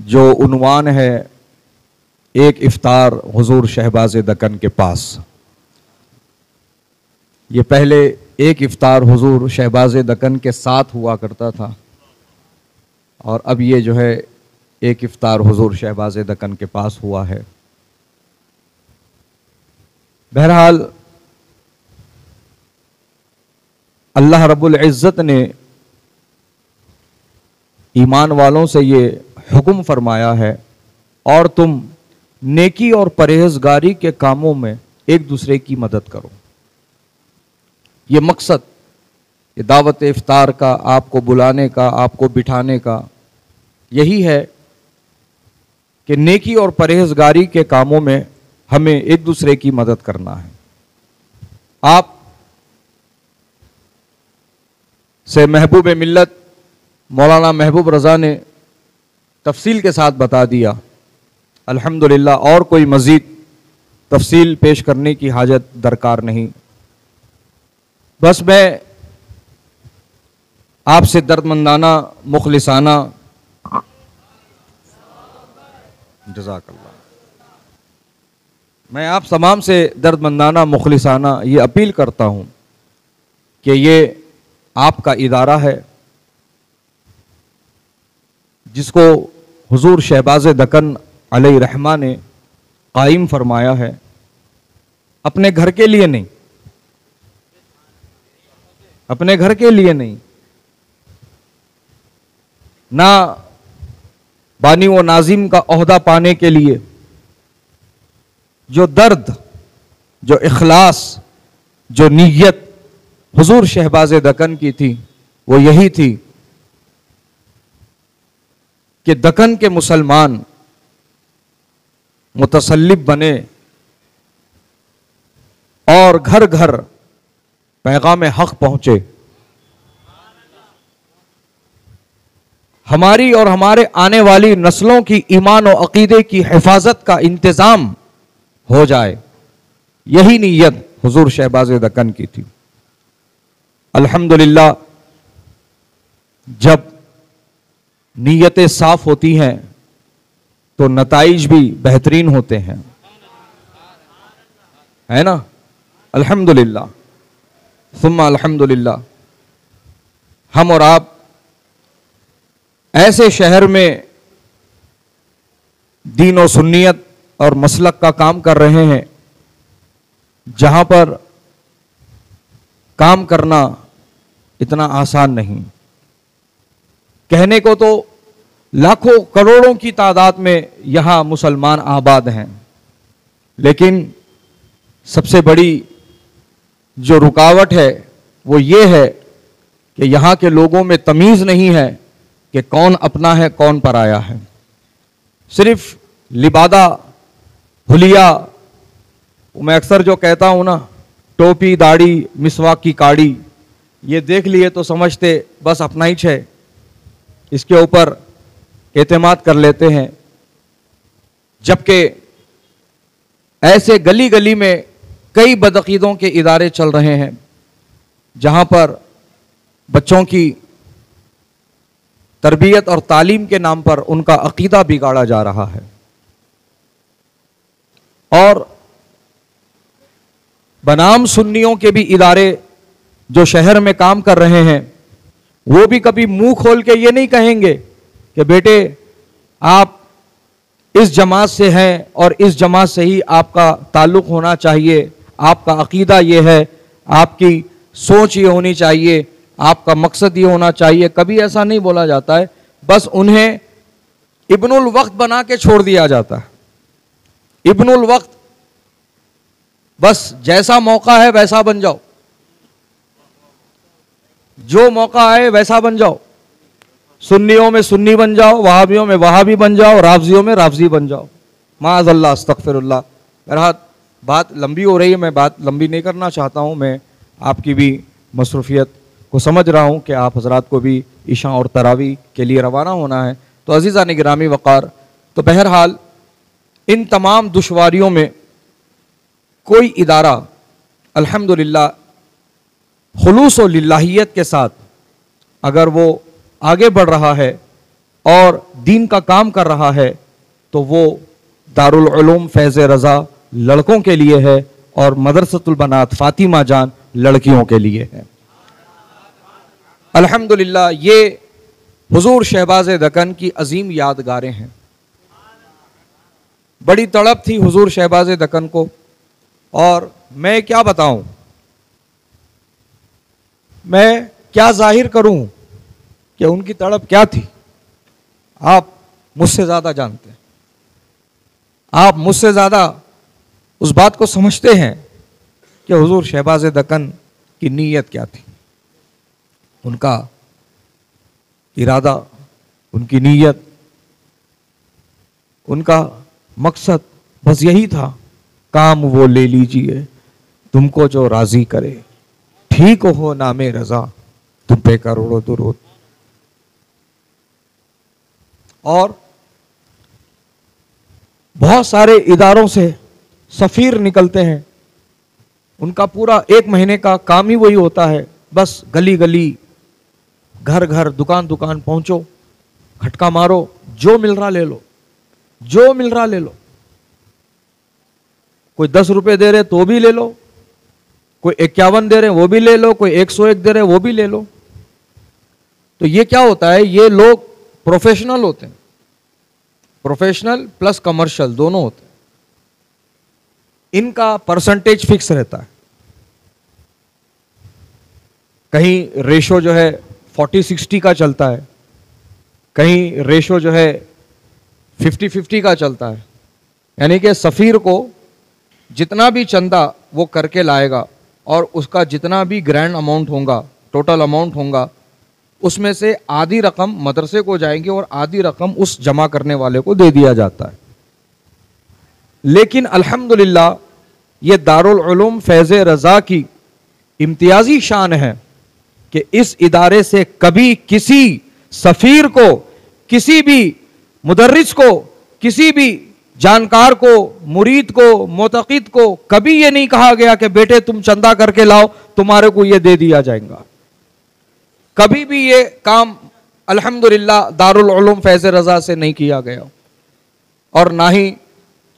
जो उन्वान है एक इफ्तार हुजूर शहबाज दक्कन के पास। ये पहले एक इफ्तार हुजूर शहबाज दक्कन के साथ हुआ करता था और अब ये जो है एक इफ्तार हुजूर शहबाज दक्कन के पास हुआ है। बहरहाल अल्लाह रब्बुल इज़्ज़त ने ईमान वालों से ये हुक्म फरमाया है और तुम नेकी और परहेजगारी के कामों में एक दूसरे की मदद करो। ये मकसद, ये दावत इफ्तार का, आपको बुलाने का, आपको बिठाने का यही है कि नेकी और परहेजगारी के कामों में हमें एक दूसरे की मदद करना है। आप से महबूब मिल्लत मौलाना महबूब रज़ा ने तफसील के साथ बता दिया, अल्हम्दुलिल्लाह, और कोई मज़ीद तफसील पेश करने की हाजत दरकार नहीं। बस मैं आपसे दर्दमंदाना मुखलिसाना जज़ाकल्लाह, मैं आप तमाम से दर्दमंदाना मुखलिसाना ये अपील करता हूँ कि ये आपका इदारा है जिसको हुजूर शहबाज दक्कन अलैहि रहमा ने कायम फरमाया है, अपने घर के लिए नहीं, अपने घर के लिए नहीं, ना बानी व नाजिम का ओहदा पाने के लिए। जो दर्द, जो इखलास, जो नीयत हुजूर शहबाज दक्कन की थी वो यही थी कि दक्कन के मुसलमान मुतसल्लिब बने और घर घर पैगाम हक पहुंचे। हमारी और हमारे आने वाली नस्लों की ईमान और अकीदे की हिफाजत का इंतजाम हो जाए, यही नीयत हुजूर शहबाज दक्कन की थी। अल्हम्दुलिल्लाह, जब नीयतें साफ होती हैं तो नताइज भी बेहतरीन होते हैं, है ना। अल्हम्दुलिल्लाह सुम्मा अल्हम्दुलिल्लाह, हम और आप ऐसे शहर में दीन और सुन्नियत और मसलक का काम कर रहे हैं जहां पर काम करना इतना आसान नहीं। कहने को तो लाखों करोड़ों की तादाद में यहां मुसलमान आबाद हैं, लेकिन सबसे बड़ी जो रुकावट है वो ये है कि यहां के लोगों में तमीज़ नहीं है कि कौन अपना है कौन पराया है। सिर्फ लिबादा हुलिया, मैं अक्सर जो कहता हूं ना, टोपी दाढ़ी मिसवाक की काड़ी, ये देख लिए तो समझते बस अपना ही है, इसके ऊपर एतमाद कर लेते हैं। जबकि ऐसे गली गली में कई बदअकीदों के इदारे चल रहे हैं जहां पर बच्चों की तरबियत और तालीम के नाम पर उनका अकीदा बिगाड़ा जा रहा है। और बनाम सुन्नियों के भी इदारे जो शहर में काम कर रहे हैं वो भी कभी मुंह खोल के ये नहीं कहेंगे कि बेटे आप इस जमात से हैं और इस जमात से ही आपका ताल्लुक होना चाहिए, आपका अकीदा ये है, आपकी सोच ये होनी चाहिए, आपका मकसद ये होना चाहिए। कभी ऐसा नहीं बोला जाता है, बस उन्हें इब्नुल वक्त बना के छोड़ दिया जाता है। इब्नुल वक्त, बस जैसा मौका है वैसा बन जाओ, जो मौका आए वैसा बन जाओ। सुन्नियों में सुन्नी बन जाओ, वहाबियों में वहाबी बन जाओ, राफजियों में राफजी बन जाओ। माअज़ल्लाह अस्तग़फिरुल्लाह। बहरहाल बात लंबी हो रही है, मैं बात लंबी नहीं करना चाहता हूँ। मैं आपकी भी मसरूफियत को समझ रहा हूँ कि आप हजरात को भी इशा और तरावी के लिए रवाना होना है। तो अज़ीज़ान गिरामी वक़ार, तो बहरहाल इन तमाम दुश्वारियों में कोई इदारा अल्हम्दुलिल्लाह खुलूस और लिल्लाहियत के साथ अगर वो आगे बढ़ रहा है और दीन का काम कर रहा है तो वो दारुल उलूम फैज़ रज़ा लड़कों के लिए है और मदरसतुल बनात फातिमा जान लड़कियों के लिए है। अल्हम्दुलिल्लाह ये हुजूर शहबाज दक्कन की अजीम यादगारें हैं। बड़ी तड़प थी हुजूर शहबाज दक्कन को, और मैं क्या बताऊं, मैं क्या जाहिर करूं कि उनकी तड़प क्या थी। आप मुझसे ज्यादा जानते हैं, आप मुझसे ज्यादा उस बात को समझते हैं कि हुजूर शहबाज दक्कन की नीयत क्या थी, उनका इरादा, उनकी नीयत, उनका मकसद बस यही था, काम वो ले लीजिए तुमको जो राजी करे, ठीक हो नामे रजा तुम पे करोड़ों दुरूद। और बहुत सारे इदारों से सफीर निकलते हैं, उनका पूरा 1 महीने का काम ही वही होता है, बस गली गली घर घर दुकान दुकान पहुंचो, खटका मारो, जो मिल रहा ले लो, जो मिल रहा ले लो। कोई 10 रुपए दे रहे तो भी ले लो, कोई 51 दे रहे वो भी ले लो, कोई 101 दे रहे वो भी ले लो। तो ये क्या होता है, ये लोग प्रोफेशनल होते हैं, प्रोफेशनल प्लस कमर्शियल दोनों होते हैं। इनका परसेंटेज फिक्स रहता है, कहीं रेशो जो है 40-60 का चलता है, कहीं रेशो जो है 50-50 का चलता है। यानी कि सफ़ीर को जितना भी चंदा वो करके लाएगा और उसका जितना भी ग्रैंड अमाउंट होगा, टोटल अमाउंट होगा, उसमें से आधी रकम मदरसे को जाएंगी और आधी रकम उस जमा करने वाले को दे दिया जाता है। लेकिन अल्हम्दुलिल्लाह ये दारुल उलूम फैज़ रज़ा की इम्तियाजी शान है कि इस इदारे से कभी किसी सफ़ीर को, किसी भी मुदर्रिस को, किसी भी जानकार को, मुरीद को, मोतक़िद को कभी ये नहीं कहा गया कि बेटे तुम चंदा करके लाओ तुम्हारे को ये दे दिया जाएगा। कभी भी ये काम अल्हम्दुलिल्लाह दारुल उलूम फैज़ रज़ा से नहीं किया गया, और ना ही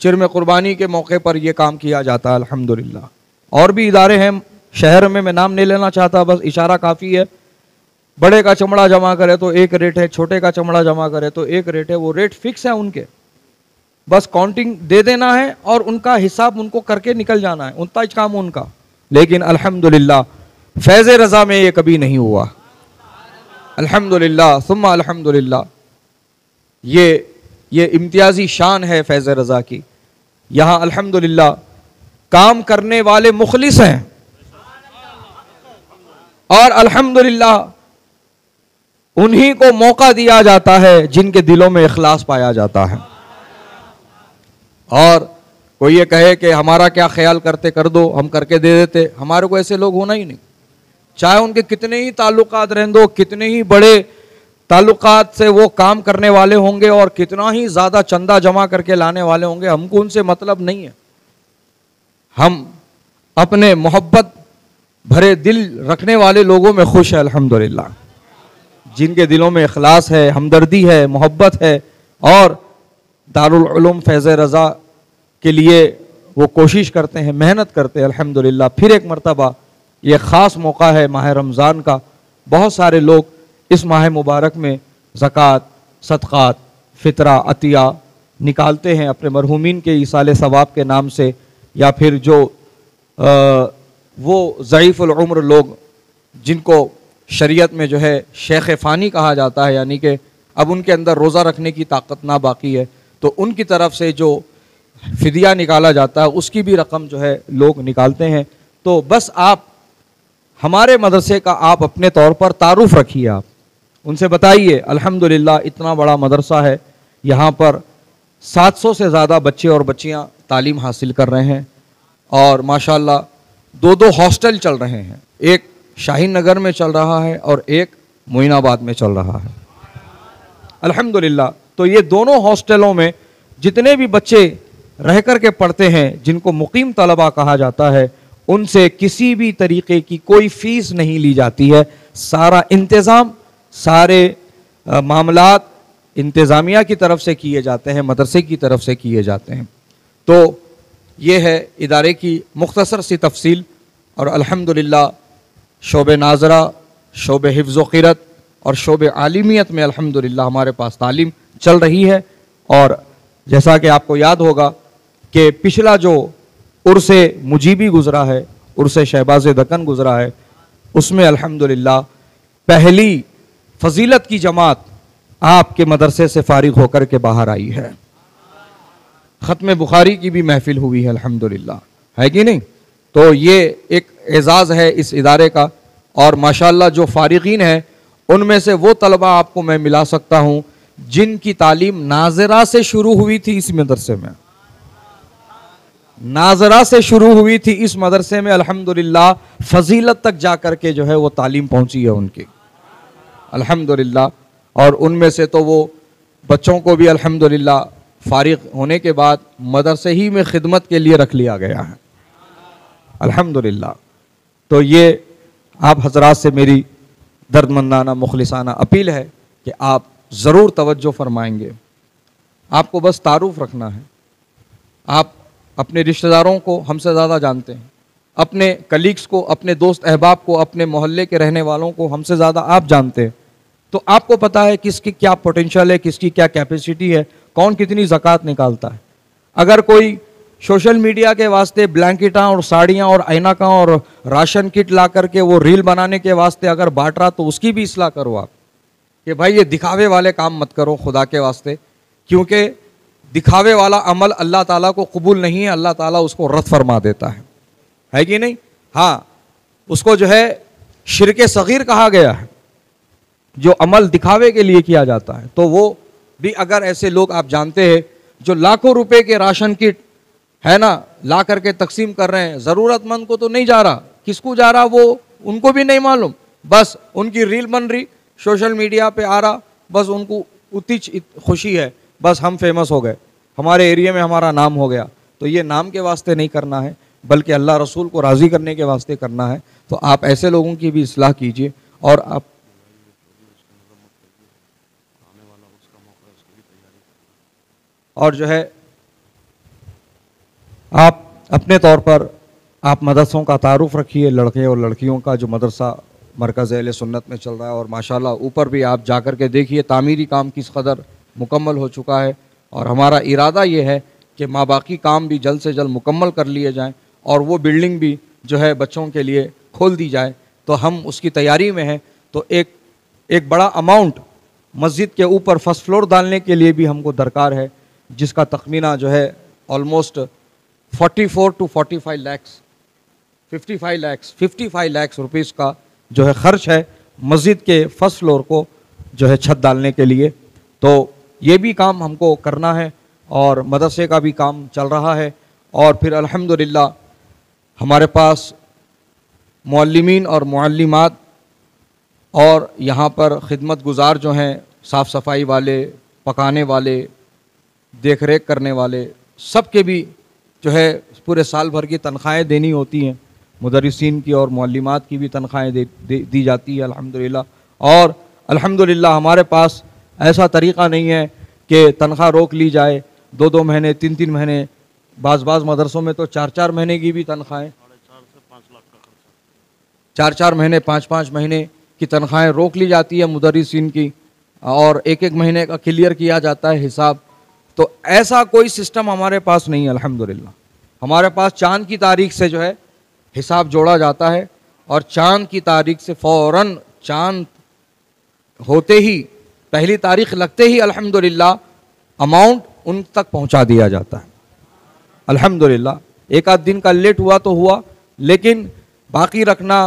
चिरम कुर्बानी के मौके पर यह काम किया जाता है अल्हम्दुलिल्लाह। और भी इदारे हैं शहर में, मैं नाम नहीं लेना चाहता, बस इशारा काफ़ी है। बड़े का चमड़ा जमा करे तो एक रेट है, छोटे का चमड़ा जमा करे तो एक रेट है, वो रेट फिक्स है उनके, बस काउंटिंग दे देना है और उनका हिसाब उनको करके निकल जाना है, उतना ही काम उनका। लेकिन अल्हम्दुलिल्लाह फैज़ रज़ा में ये कभी नहीं हुआ, अल्हम्दुलिल्लाह सुम्मा अल्हम्दुलिल्लाह। ये इम्तियाजी शान है फैज़ रज़ा की। यहाँ अल्हम्दुलिल्लाह काम करने वाले मुखलिस हैं और अल्हम्दुलिल्लाह उन्हीं को मौका दिया जाता है जिनके दिलों में इखलास पाया जाता है। और कोई ये कहे कि हमारा क्या ख्याल करते, कर दो, हम करके दे देते, हमारे को ऐसे लोग होना ही नहीं। चाहे उनके कितने ही ताल्लुकात रहें दो, कितने ही बड़े ताल्लुकात से वो काम करने वाले होंगे और कितना ही ज़्यादा चंदा जमा करके लाने वाले होंगे, हमको उनसे मतलब नहीं है। हम अपने मोहब्बत भरे दिल रखने वाले लोगों में खुश है अल्हम्दुलिल्लाह, जिनके दिलों में इखलास है, हमदर्दी है, मोहब्बत है और दारुल उलूम फैज़ रज़ा के लिए वो कोशिश करते हैं, मेहनत करते हैं अल्हम्दुलिल्लाह। फिर एक मरतबा ये ख़ास मौका है माह रमज़ान का, बहुत सारे लोग इस माह मुबारक में ज़कात, सदक़ात, फ़ितरा, अतिया निकालते हैं अपने मरहूमीन के ईसाले सवाब के नाम से, या फिर जो वो ज़ईफ़ुल उम्र लोग जिनको शरीयत में जो है शेख फ़ानी कहा जाता है, यानी कि अब उनके अंदर रोज़ा रखने की ताकत ना बाकी है, तो उनकी तरफ से जो फ़िदिया निकाला जाता है उसकी भी रकम जो है लोग निकालते हैं। तो बस आप हमारे मदरसे का आप अपने तौर पर तारुफ़ रखिए, आप उनसे बताइए अल्हम्दुलिल्लाह इतना बड़ा मदरसा है, यहाँ पर 700 से ज़्यादा बच्चे और बच्चियाँ तालीम हासिल कर रहे हैं और माशाल्लाह 2 हॉस्टल चल रहे हैं, एक शाहीन नगर में चल रहा है और एक मोइनाबाद में चल रहा है अल्हम्दुलिल्लाह। तो ये दोनों हॉस्टलों में जितने भी बच्चे रह कर के पढ़ते हैं, जिनको मुकीम तलबा कहा जाता है, उनसे किसी भी तरीके की कोई फ़ीस नहीं ली जाती है। सारा इंतज़ाम, सारे मामलात इंतज़ामिया की तरफ से किए जाते हैं, मदरसे की तरफ से किए जाते हैं। तो ये है इदारे की मुख्तसर सी तफसील। और अल्हम्दुलिल्लाह शोबे नाज़रा, शोबे हिफ्ज़ व क़िरत और शोबे आलिमियत में अल्हम्दुलिल्लाह हमारे पास तालीम चल रही है। और जैसा कि आपको याद होगा कि पिछला जो उर्से मुजीबी गुज़रा है, उर्से शहबाज़ दक्कन गुज़रा है, उसमें अल्हम्दुलिल्लाह पहली फजीलत की जमात आपके मदरसे से फारिग होकर के बाहर आई है। ख़त्म बुखारी की भी महफिल हुई है अल्हम्दुलिल्लाह, है कि नहीं? तो ये एक एजाज़ है इस इदारे का। और माशाअल्लाह जो फारिगीन हैं उनमें से वो तलबा आपको मैं मिला सकता हूँ जिनकी तालीम नाज़रा से शुरू हुई थी इस मदरसे में, नाज़रा से शुरू हुई थी इस मदरसे में, अल्हम्दुलिल्लाह फजीलत तक जा कर के जो है वो तालीम पहुँची है उनकी, अल्हम्दुलिल्लाह। और उनमें से तो वो बच्चों को भी अल्हम्दुलिल्लाह फारिग होने के बाद मदरसे ही में खिदमत के लिए रख लिया गया है, अल्हम्दुलिल्लाह। तो ये आप हजरात से मेरी दर्दमंदाना मुखलिसाना अपील है कि आप ज़रूर तवज्जो फरमाएंगे। आपको बस तारुफ रखना है। आप अपने रिश्तेदारों को हमसे ज़्यादा जानते हैं, अपने कलीग्स को, अपने दोस्त अहबाब को, अपने मोहल्ले के रहने वालों को हमसे ज़्यादा आप जानते हैं। तो आपको पता है किसकी क्या पोटेंशियल है, किसकी क्या कैपेसिटी है, कौन कितनी ज़कात निकालता है। अगर कोई सोशल मीडिया के वास्ते ब्लैंकेटां और साड़ियाँ और ऐनका और राशन किट ला करके वो रील बनाने के वास्ते अगर बांट रहा, तो उसकी भी इस्लाह करो आप कि भाई ये दिखावे वाले काम मत करो खुदा के वास्ते, क्योंकि दिखावे वाला अमल अल्लाह ताला को कबूल नहीं है, अल्लाह ताला उसको रद्द फरमा देता है कि नहीं? हाँ, उसको जो है शिरके सगीर कहा गया है, जो अमल दिखावे के लिए किया जाता है। तो वो भी अगर ऐसे लोग आप जानते हैं जो लाखों रुपए के राशन किट है ना ला करके तकसीम कर रहे हैं, ज़रूरतमंद को तो नहीं जा रहा, किसको जा रहा वो उनको भी नहीं मालूम, बस उनकी रील बन रही, सोशल मीडिया पे आ रहा, बस उनको उतनी खुशी है, बस हम फेमस हो गए, हमारे एरिया में हमारा नाम हो गया। तो ये नाम के वास्ते नहीं करना है, बल्कि अल्लाह रसूल को राज़ी करने के वास्ते करना है। तो आप ऐसे लोगों की भी इस्लाह कीजिए। और आप और जो है आप अपने तौर पर आप मदरसों का तारुफ रखिए, लड़के और लड़कियों का जो मदरसा मरकज़ अहले सुन्नत में चल रहा है। और माशाल्लाह ऊपर भी आप जा कर के देखिए तामीरी काम किस कदर मुकम्मल हो चुका है। और हमारा इरादा ये है कि माबाकी काम भी जल्द से जल्द मुकम्मल कर लिए जाएं और वो बिल्डिंग भी जो है बच्चों के लिए खोल दी जाए। तो हम उसकी तैयारी में हैं। तो एक बड़ा अमाउंट मस्जिद के ऊपर फर्स्ट फ्लोर डालने के लिए भी हमको दरकार है, जिसका तखमीना जो है almost 44 to 45 lakhs 55 lakh rupees का जो है ख़र्च है मस्जिद के फर्स्ट फ्लोर को जो है छत डालने के लिए। तो ये भी काम हमको करना है और मदरसे का भी काम चल रहा है। और फिर अल्हम्दुलिल्लाह हमारे पास मुअल्लिमीन और मुअल्लिमात और यहाँ पर खिदमत गुज़ार जो हैं, साफ़ सफाई वाले, पकाने वाले, देख रेख करने वाले, सब के भी जो है पूरे साल भर की तनख्वाहें देनी होती हैं। मुदर्रिसीन की और मुअल्लिमात की भी तनख्वाहें दी जाती है अल्हम्दुलिल्लाह। और अल्हम्दुलिल्लाह हमारे पास ऐसा तरीक़ा नहीं है कि तनख्वाह रोक ली जाए 2-2 महीने 3-3 महीने, बाज़ मदरसों में तो 4-4 महीने की भी तनख्वाहें, 4-4 महीने 5-5 महीने की तनख्वाहें रोक ली जाती है मुदर्रिसीन की, और 1-1 महीने का क्लियर किया जाता है हिसाब। तो ऐसा कोई सिस्टम हमारे पास नहीं है अल्हम्दुलिल्लाह। हमारे पास चाँद की तारीख से जो है हिसाब जोड़ा जाता है और चाँद की तारीख से फ़ौरन चाँद होते ही पहली तारीख लगते ही अल्हम्दुलिल्लाह अमाउंट उन तक पहुंचा दिया जाता है अल्हम्दुलिल्लाह। एक आध दिन का लेट हुआ तो हुआ, लेकिन बाकी रखना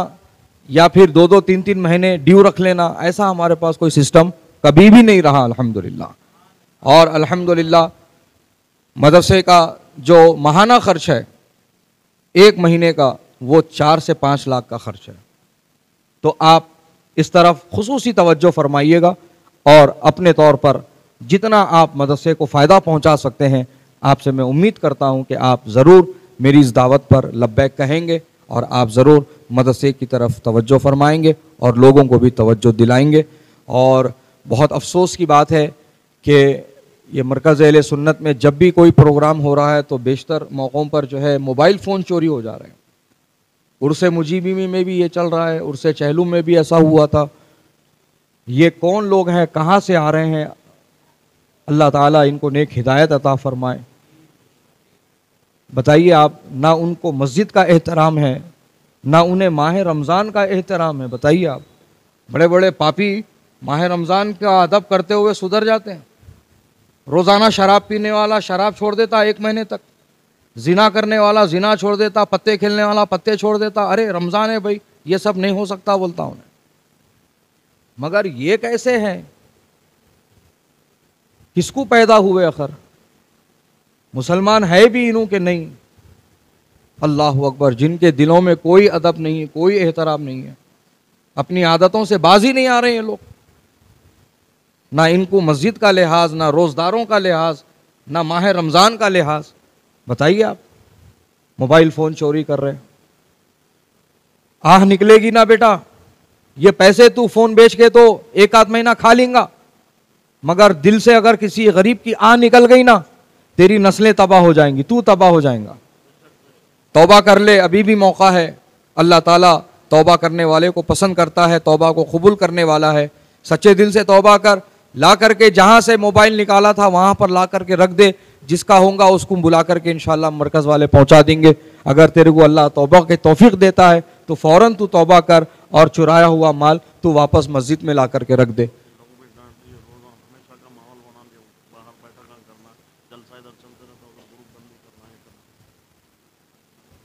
या फिर 2-2 3-3 महीने ड्यू रख लेना, ऐसा हमारे पास कोई सिस्टम कभी भी नहीं रहा अल्हम्दुलिल्लाह। और अल्हम्दुलिल्लाह मदरसे का जो माहाना खर्च है 1 महीने का, वो 4 से 5 लाख का खर्च है। तो आप इस तरफ खुसूसी तवज्जो फरमाइएगा और अपने तौर पर जितना आप मदरसे को फ़ायदा पहुंचा सकते हैं, आपसे मैं उम्मीद करता हूं कि आप ज़रूर मेरी इस दावत पर लब्बैक कहेंगे और आप ज़रूर मदरसे की तरफ तवज्जो फरमाएंगे और लोगों को भी तवज्जो दिलाएंगे। और बहुत अफसोस की बात है कि ये मरकज़ अहले सुन्नत में जब भी कोई प्रोग्राम हो रहा है तो बेशतर मौक़ों पर जो है मोबाइल फ़ोन चोरी हो जा रहे हैं। उर्से मुजीबी में भी ये चल रहा है, उर्से चहलुम में भी ऐसा हुआ था। ये कौन लोग हैं, कहाँ से आ रहे हैं? अल्लाह ताला इनको नेक हिदायत अता फरमाए। बताइए आप, ना उनको मस्जिद का एहतराम है, ना उन्हें माह रमज़ान का एहतराम है। बताइए आप, बड़े बड़े पापी माह रमज़ान का अदब करते हुए सुधर जाते हैं। रोज़ाना शराब पीने वाला शराब छोड़ देता 1 महीने तक, जिना करने वाला जिना छोड़ देता, पत्ते खेलने वाला पत्ते छोड़ देता। अरे रमज़ान है भाई, ये सब नहीं हो सकता बोलता उन्हें। मगर ये कैसे हैं? किसको पैदा हुए आखिर? मुसलमान है भी इन्हों के नहीं। अल्लाह अकबर, जिनके दिलों में कोई अदब नहीं है, कोई एहतराम नहीं है, अपनी आदतों से बाजी नहीं आ रहे हैं लोग। ना इनको मस्जिद का लिहाज, ना रोज़दारों का लिहाज, ना माह रमज़ान का लिहाज। बताइए आप, मोबाइल फ़ोन चोरी कर रहे हैं। आह निकलेगी ना बेटा, ये पैसे तू फ़ोन बेच के तो 1 आध महीना खा लेगा, मगर दिल से अगर किसी गरीब की आह निकल गई ना, तेरी नस्लें तबाह हो जाएंगी, तू तबाह हो जाएगा। तौबा कर ले, अभी भी मौका है। अल्लाह ताला तौबा करने वाले को पसंद करता है, तौबा को कबूल करने वाला है। सच्चे दिल से तौबा कर, ला करके जहाँ से मोबाइल निकाला था वहाँ पर ला करके रख दे। जिसका होगा उसको बुला करके इंशाल्लाह मरकज़ वाले पहुँचा देंगे। अगर तेरे को अल्लाह तौबा के तौफीक देता है तो फ़ौरन तू तौबा कर और चुराया हुआ माल तू वापस मस्जिद में ला करके रख दे।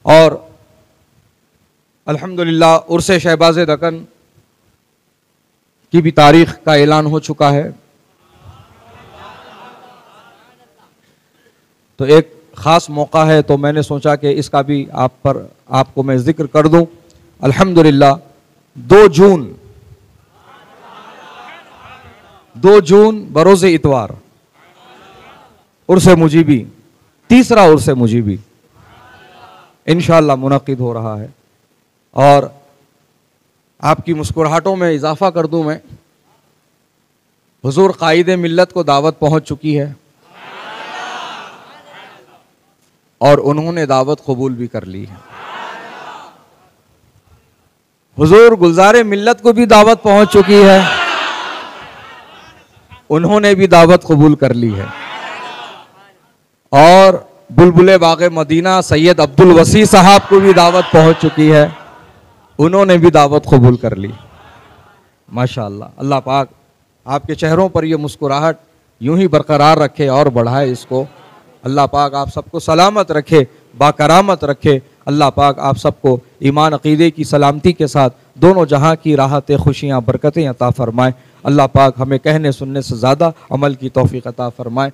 और अल्हम्दुलिल्लाह उर्से शहबाज दकन की भी तारीख का ऐलान हो चुका है। तो एक ख़ास मौका है तो मैंने सोचा कि इसका भी आपको मैं जिक्र कर दूं। अल्हम्दुलिल्लाह 2 जून बरोज़ इतवार उर्से मुजीबी, तीसरा उर्से मुजीबी इंशाअल्लाह मुनक़िद हो रहा है। और आपकी मुस्कुराहटों में इजाफा कर दूं मैं, हुजूर कायदे मिल्लत को दावत पहुंच चुकी है और उन्होंने दावत कबूल भी कर ली है। हुजूर गुलज़ारे मिल्लत को भी दावत पहुंच चुकी है, उन्होंने भी दावत कबूल कर ली है। और बुलबुले बाग़े मदीना सैयद अब्दुल वसी साहब को भी दावत पहुंच चुकी है, उन्होंने भी दावत कबूल कर ली। माशाअल्लाह, अल्लाह पाक आपके चेहरों पर ये मुस्कुराहट यूं ही बरकरार रखे और बढ़ाए इसको। अल्लाह पाक आप सबको सलामत रखे, बाकरामत रखे। अल्लाह पाक आप सबको ईमान अक़ीदे की सलामती के साथ दोनों जहां की राहतें, खुशियाँ, बरकतें अता फ़रमाए। अल्लाह पाक हमें कहने सुनने से ज़्यादा अमल की तौफ़ीक़ अता फ़रमाए।